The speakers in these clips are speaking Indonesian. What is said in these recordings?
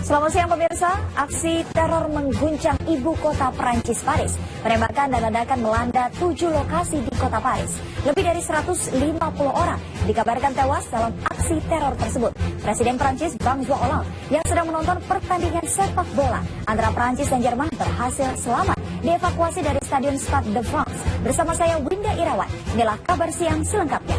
Selamat siang pemirsa, aksi teror mengguncang ibu kota Prancis, Paris. Penembakan dan ledakan melanda 7 lokasi di kota Paris. Lebih dari 150 orang dikabarkan tewas dalam aksi teror tersebut. Presiden Prancis François Hollande yang sedang menonton pertandingan sepak bola antara Prancis dan Jerman berhasil selamat dievakuasi dari Stadion Stade de France. Bersama saya Winda Irawan, inilah kabar siang selengkapnya.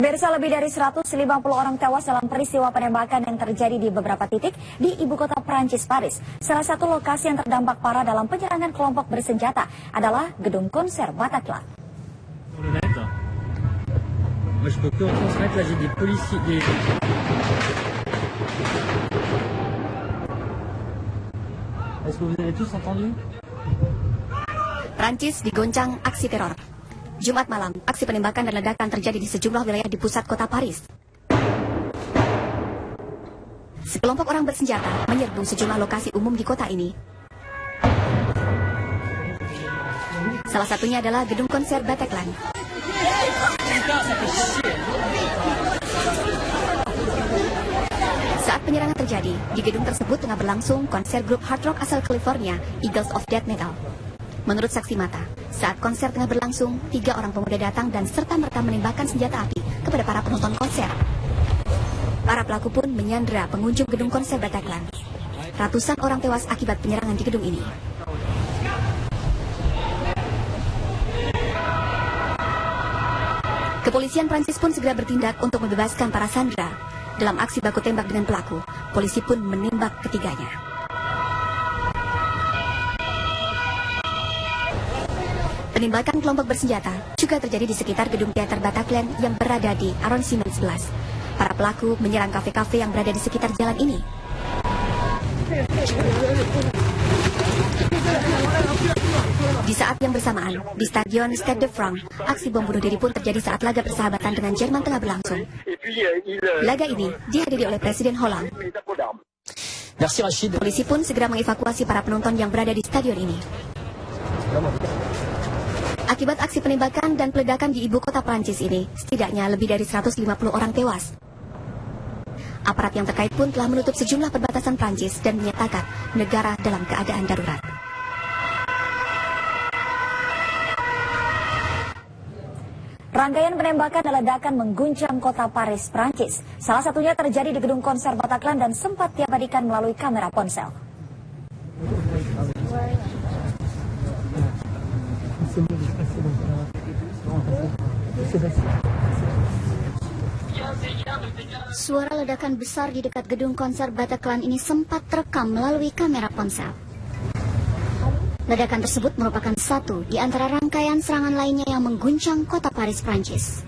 Pemirsa, lebih dari 150 orang tewas dalam peristiwa penembakan yang terjadi di beberapa titik di ibu kota Prancis, Paris. Salah satu lokasi yang terdampak parah dalam penyerangan kelompok bersenjata adalah gedung konser Bataclan. Prancis digoncang aksi teror. Jumat malam, aksi penembakan dan ledakan terjadi di sejumlah wilayah di pusat kota Paris. Sekelompok orang bersenjata menyerbu sejumlah lokasi umum di kota ini. Salah satunya adalah gedung konser Bataclan. Saat penyerangan terjadi, di gedung tersebut tengah berlangsung konser grup hard rock asal California, Eagles of Death Metal. Menurut saksi mata, saat konser tengah berlangsung, 3 orang pemuda datang dan serta-merta menembakkan senjata api kepada para penonton konser. Para pelaku pun menyandera pengunjung gedung konser Bataclan. Ratusan orang tewas akibat penyerangan di gedung ini. Kepolisian Prancis pun segera bertindak untuk membebaskan para sandera. Dalam aksi baku tembak dengan pelaku, polisi pun menembak ketiganya. Penembakan kelompok bersenjata juga terjadi di sekitar gedung teater Bataclan yang berada di Arrondissement 11. Para pelaku menyerang kafe-kafe yang berada di sekitar jalan ini. Di saat yang bersamaan, di Stadion Stade de France, aksi bom bunuh diri pun terjadi saat laga persahabatan dengan Jerman tengah berlangsung. Laga ini dihadiri oleh Presiden Hollande. Polisi pun segera mengevakuasi para penonton yang berada di stadion ini. Akibat aksi penembakan dan peledakan di ibu kota Prancis ini, setidaknya lebih dari 150 orang tewas. Aparat yang terkait pun telah menutup sejumlah perbatasan Prancis dan menyatakan negara dalam keadaan darurat. Rangkaian penembakan dan ledakan mengguncang kota Paris, Prancis. Salah satunya terjadi di gedung konser Bataclan dan sempat diabadikan melalui kamera ponsel. Suara ledakan besar di dekat gedung konser Bataclan ini sempat terekam melalui kamera ponsel. Ledakan tersebut merupakan satu di antara rangkaian serangan lainnya yang mengguncang kota Paris, Prancis.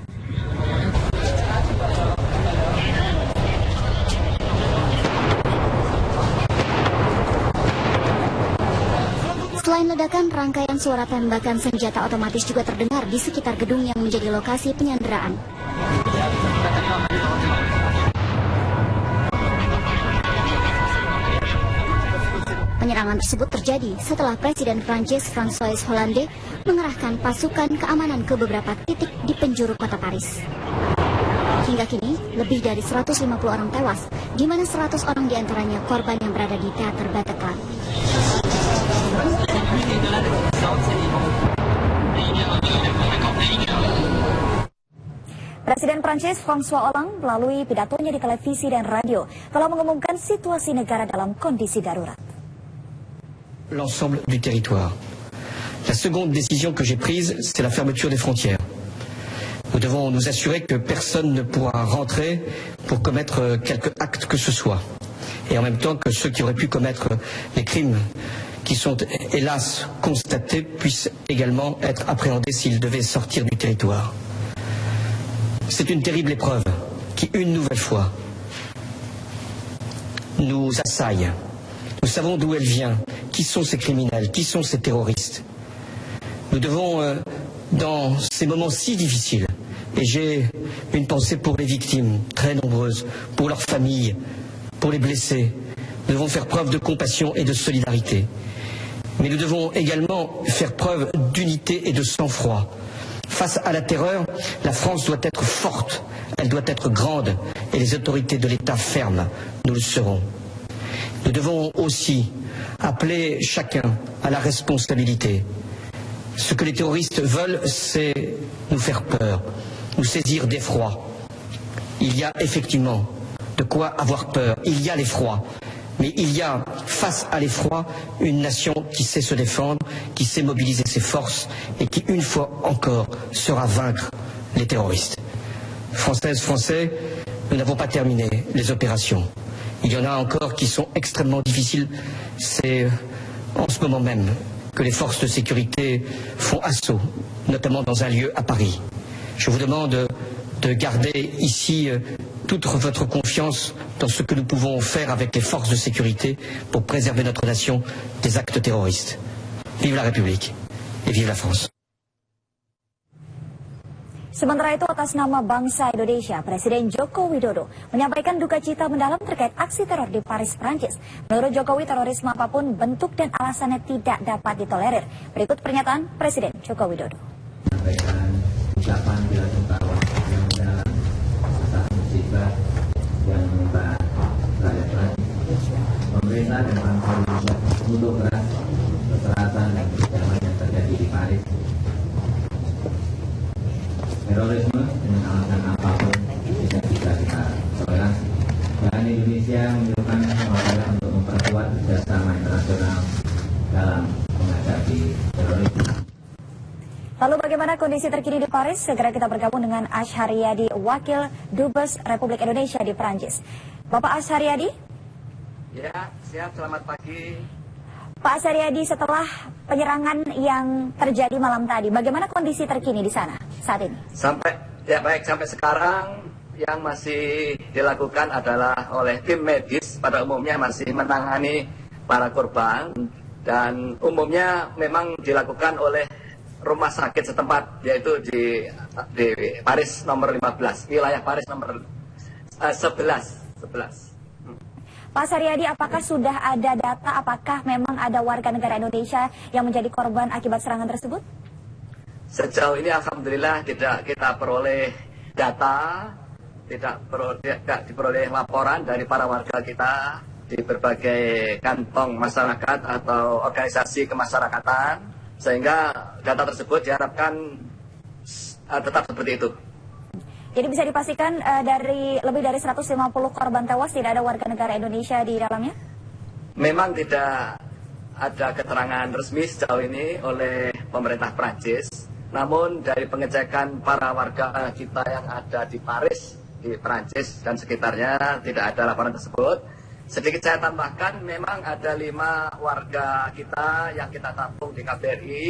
Selain ledakan, rangkaian suara tembakan senjata otomatis juga terdengar di sekitar gedung yang menjadi lokasi penyanderaan. Penyerangan tersebut terjadi setelah Presiden Prancis François Hollande mengerahkan pasukan keamanan ke beberapa titik di penjuru kota Paris. Hingga kini, lebih dari 150 orang tewas, di mana 100 orang diantaranya korban yang berada di teater Bataclan. Presiden Prancis François Hollande melalui pidatonya di televisi dan radio telah mengumumkan situasi negara dalam kondisi darurat. L'ensemble du territoire. La seconde décision que j'ai prise, c'est la fermeture des frontières. Nous devons nous assurer que personne ne pourra rentrer pour commettre quelque acte que ce soit. Et en même temps que ceux qui auraient pu commettre les crimes qui sont hélas constatés puissent également être appréhendés s'ils devaient sortir du territoire. C'est une terrible épreuve qui, une nouvelle fois, nous assaille. Nous savons d'où elle vient, qui sont ces criminels, qui sont ces terroristes. Nous devons, dans ces moments si difficiles, et j'ai une pensée pour les victimes, très nombreuses, pour leurs familles, pour les blessés, nous devons faire preuve de compassion et de solidarité. Mais nous devons également faire preuve d'unité et de sang-froid Face à la terreur, la France doit être forte, elle doit être grande et les autorités de l'État fermes. Nous le serons. Nous devons aussi appeler chacun à la responsabilité. Ce que les terroristes veulent, c'est nous faire peur, nous saisir d'effroi. Il y a effectivement de quoi avoir peur, il y a l'effroi. Mais il y a, face à l'effroi, une nation qui sait se défendre, qui sait mobiliser ses forces et qui, une fois encore, saura vaincre les terroristes. Françaises, Français, nous n'avons pas terminé les opérations. Il y en a encore qui sont extrêmement difficiles. C'est en ce moment même que les forces de sécurité font assaut, notamment dans un lieu à Paris. Je vous demande de garder ici toute votre confiance dans ce que nous pouvons faire avec les forces de sécurité pour préserver notre nation des actes terroristes. Vive la République et vive la France. Sementara itu atas nama bangsa Indonesia, Presiden Joko Widodo menyampaikan duka cita mendalam terkait aksi teror di Paris, Prancis. Menurut Jokowi, terorisme apapun bentuk dan alasannya tidak dapat ditolerir. Berikut pernyataan Presiden Joko Widodo. Ucapan bela sungkawa yang mendalam atas musibah yang menimpa rakyat Prancis. Pemerintah dan bangsa Indonesia mengutuk keras kekerasan dan kekejaman yang terjadi di Paris. Terorisme dengan alasan apapun tidak bisa kita toleransi. Dan Indonesia menunjukkan kemampuan untuk memperkuat kerjasama internasional dalam menghadapi terorisme. Lalu bagaimana kondisi terkini di Paris? Segera kita bergabung dengan Ash Haryadi, Wakil Dubes Republik Indonesia di Prancis. Bapak Ash Haryadi? Ya, siap. Selamat pagi. Pak Ash Haryadi, setelah penyerangan yang terjadi malam tadi, bagaimana kondisi terkini di sana saat ini? Sampai sekarang yang masih dilakukan adalah oleh tim medis, pada umumnya masih menangani para korban, dan umumnya memang dilakukan oleh rumah sakit setempat, yaitu di Paris nomor 15, wilayah Paris nomor 11. Pak Haryadi, apakah sudah ada data, apakah memang ada warga negara Indonesia yang menjadi korban akibat serangan tersebut? Sejauh ini alhamdulillah tidak kita peroleh data, tidak diperoleh laporan dari para warga kita di berbagai kantong masyarakat atau organisasi kemasyarakatan, sehingga data tersebut diharapkan tetap seperti itu. Jadi bisa dipastikan dari lebih dari 150 korban tewas tidak ada warga negara Indonesia di dalamnya? Memang tidak ada keterangan resmi sejauh ini oleh pemerintah Prancis. Namun dari pengecekan para warga kita yang ada di Paris, di Prancis dan sekitarnya, tidak ada laporan tersebut. Sedikit saya tambahkan, memang ada 5 warga kita yang kita tampung di KBRI.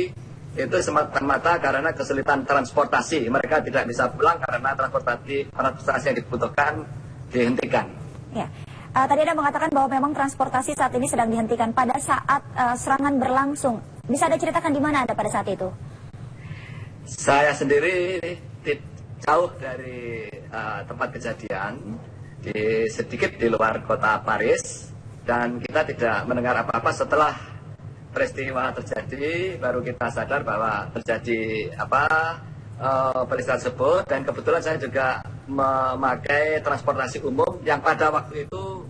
Itu semata-mata karena kesulitan transportasi. Mereka tidak bisa pulang karena transportasi yang dibutuhkan dihentikan. Ya. Tadi Anda mengatakan bahwa memang transportasi saat ini sedang dihentikan pada saat serangan berlangsung. Bisa Anda ceritakan di mana Anda pada saat itu? Saya sendiri jauh dari tempat kejadian, sedikit di luar kota Paris, dan kita tidak mendengar apa-apa. Setelah peristiwa terjadi, baru kita sadar bahwa terjadi peristiwa tersebut, dan kebetulan saya juga memakai transportasi umum yang pada waktu itu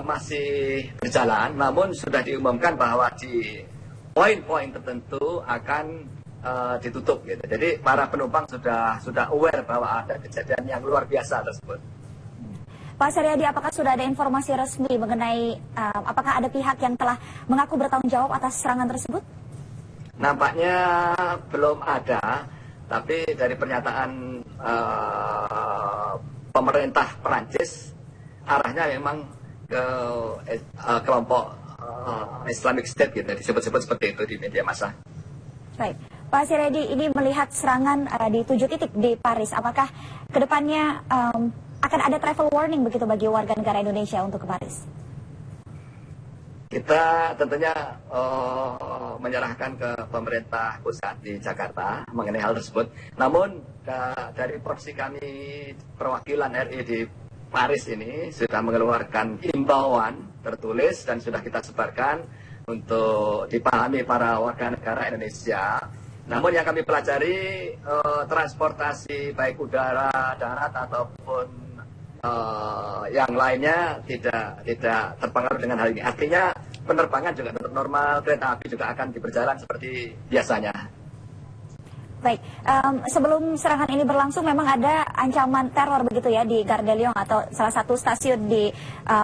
masih berjalan, namun sudah diumumkan bahwa di poin-poin tertentu akan ditutup gitu. Jadi para penumpang sudah aware bahwa ada kejadian yang luar biasa tersebut. Pak Haryadi, apakah sudah ada informasi resmi mengenai apakah ada pihak yang telah mengaku bertanggung jawab atas serangan tersebut? Nampaknya belum ada, tapi dari pernyataan pemerintah Perancis, arahnya memang ke kelompok Islamic State gitu, disebut-sebut seperti itu di media massa. Baik, Pak Haryadi, ini melihat serangan di 7 titik di Paris, apakah kedepannya akan ada travel warning begitu bagi warga negara Indonesia untuk ke Paris? Kita tentunya menyerahkan ke pemerintah pusat di Jakarta mengenai hal tersebut. Namun dari porsi kami perwakilan RI di Paris ini sudah mengeluarkan imbauan tertulis dan sudah kita sebarkan untuk dipahami para warga negara Indonesia Namun yang kami pelajari transportasi baik udara, darat ataupun yang lainnya tidak terpengaruh dengan hal ini. Artinya penerbangan juga tetap normal, kereta api juga akan berjalan seperti biasanya. Baik, sebelum serangan ini berlangsung memang ada ancaman teror begitu ya di Gare de Lyon atau salah satu stasiun di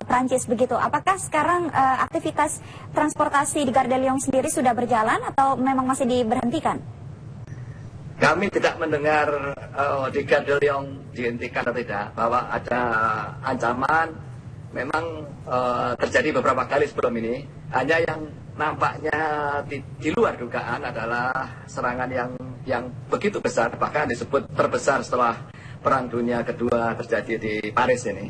Prancis begitu. Apakah sekarang aktivitas transportasi di Gare de Lyon sendiri sudah berjalan atau memang masih diberhentikan? Kami tidak mendengar di Gare de Lyon dihentikan atau tidak, bahwa ada ancaman. Memang terjadi beberapa kali sebelum ini. Hanya yang nampaknya di luar dugaan adalah serangan yang begitu besar, bahkan disebut terbesar setelah Perang Dunia Kedua terjadi di Paris ini.